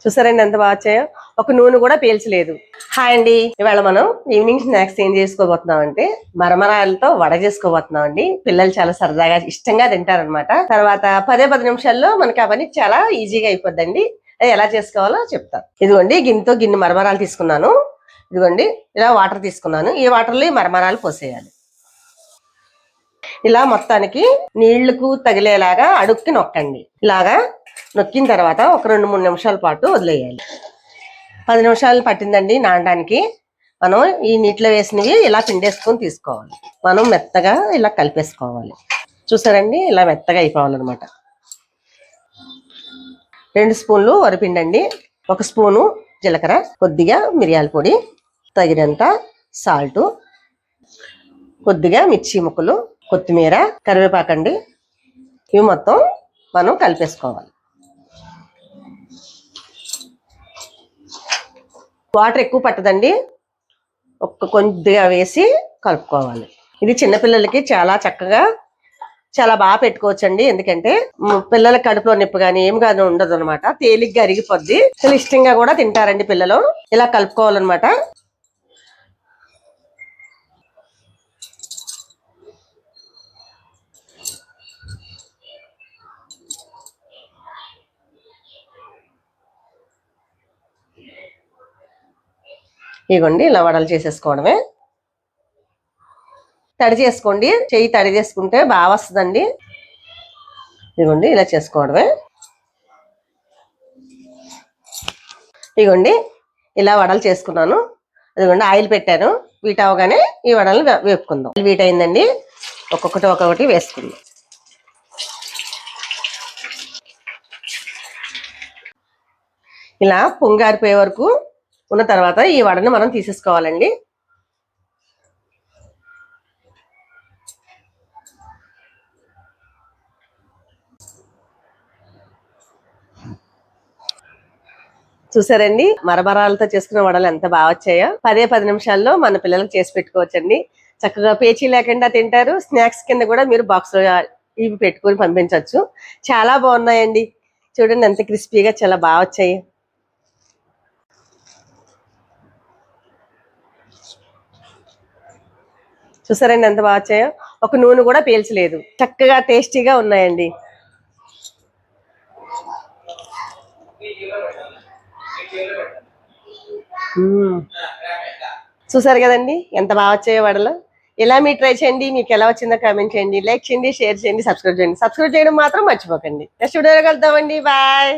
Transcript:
చూసారండి ఎంత బాగా వచ్చాయో, ఒక నూనె కూడా పీల్చలేదు. హాయ్ అండి, ఇవాళ మనం ఈవినింగ్ స్నాక్స్ ఏం చేసుకోబోతున్నాం అంటే మరమరాలతో వడ చేసుకోబోతున్నాం అండి. పిల్లలు చాలా సరదాగా ఇష్టంగా తింటారనమాట. తర్వాత 10 నిమిషాల్లో మనకి అవన్నీ చాలా ఈజీగా అయిపోద్దండి. అది ఎలా చేసుకోవాలో చెప్తాను. ఇదిగోండి గిన్నెతో గిన్నె మరమరాలు తీసుకున్నాను. ఇదిగోండి ఇలా వాటర్ తీసుకున్నాను. ఈ వాటర్లో ఈ మరమరాలు పోసేయాలి. ఇలా మొత్తానికి నీళ్లకు తగిలేలాగా అడుక్కి నొక్కండి. ఇలాగా నొక్కిన తర్వాత ఒక 2-3 నిమిషాల పాటు వదిలేయాలి. 10 నిమిషాలు పట్టిందండి నానడానికి. మనం ఈ నీటిలో వేసినవి ఇలా పిండేసుకొని తీసుకోవాలి. మనం మెత్తగా ఇలా కలిపేసుకోవాలి. చూసారండి ఇలా మెత్తగా అయిపోవాలన్నమాట. 2 స్పూన్లు వరిపిండండి, 1 స్పూను జీలకర్ర, కొద్దిగా మిరియాల పొడి, తగినంత సాల్టు, కొద్దిగా మిర్చి ముక్కలు, కొత్తిమీర, కరివేపాకండి. ఇవి మొత్తం మనం కలిపేసుకోవాలి. వాటర్ ఎక్కువ పట్టదండి, కొద్దిగా వేసి కలుపుకోవాలి. ఇది చిన్నపిల్లలకి చాలా చక్కగా చాలా బాగా పెట్టుకోవచ్చండి. ఎందుకంటే పిల్లల కడుపులో నొప్పి కానీ ఏం కానీ ఉండదు అనమాట. తేలిగ్గా అరిగిపోద్ది. చాలా ఇష్టంగా కూడా తింటారండి పిల్లలు. ఇలా కలుపుకోవాలన్నమాట. ఇదిగోండి ఇలా వడలు చేసేసుకోవడమే. తడి చేసుకోండి, చెయ్యి తడి చేసుకుంటే బాగా వస్తుందండి. ఇదిగోండి ఇలా చేసుకోవడమే. ఇదిగోండి ఇలా వడలు చేసుకున్నాను. ఇదిగోండి ఆయిల్ పెట్టాను. వీట్ అవగానే ఈ వడలు వేపుకుందాం. వీట్ అయిందండి, ఒక్కొక్కటి వేసుకుందాం. ఇలా పొంగారిపోయే వరకు ఉన్న తర్వాత ఈ వడని మనం తీసేసుకోవాలండి. చూసారండి మరమరాలతో చేసుకున్న వడలు ఎంత బాగా వచ్చాయో. 10 నిమిషాల్లో మన పిల్లలకు చేసి పెట్టుకోవచ్చండి. చక్కగా పేచీ లేకుండా తింటారు. స్నాక్స్ కింద కూడా మీరు బాక్స్ లో ఇవి పెట్టుకొని పంపించవచ్చు. చాలా బాగున్నాయండి. చూడండి ఎంత క్రిస్పీగా చాలా బాగా వచ్చాయి. చూసారండి ఎంత బాగా వచ్చాయో, ఒక నూనె కూడా పీల్చలేదు. చక్కగా టేస్టీగా ఉన్నాయండి. చూసారు కదండి ఎంత బాగా వచ్చాయో వడలు. ఇలా మీరు ట్రై చేయండి. మీకు ఎలా వచ్చిందో కామెంట్ చేయండి, లైక్ చేయండి, షేర్ చేయండి, సబ్స్క్రైబ్ చేయండి. సబ్స్క్రైబ్ చేయడం మాత్రం మర్చిపోకండి. నెక్స్ట్ వీడియోలో కలుద్దామండి. బాయ్.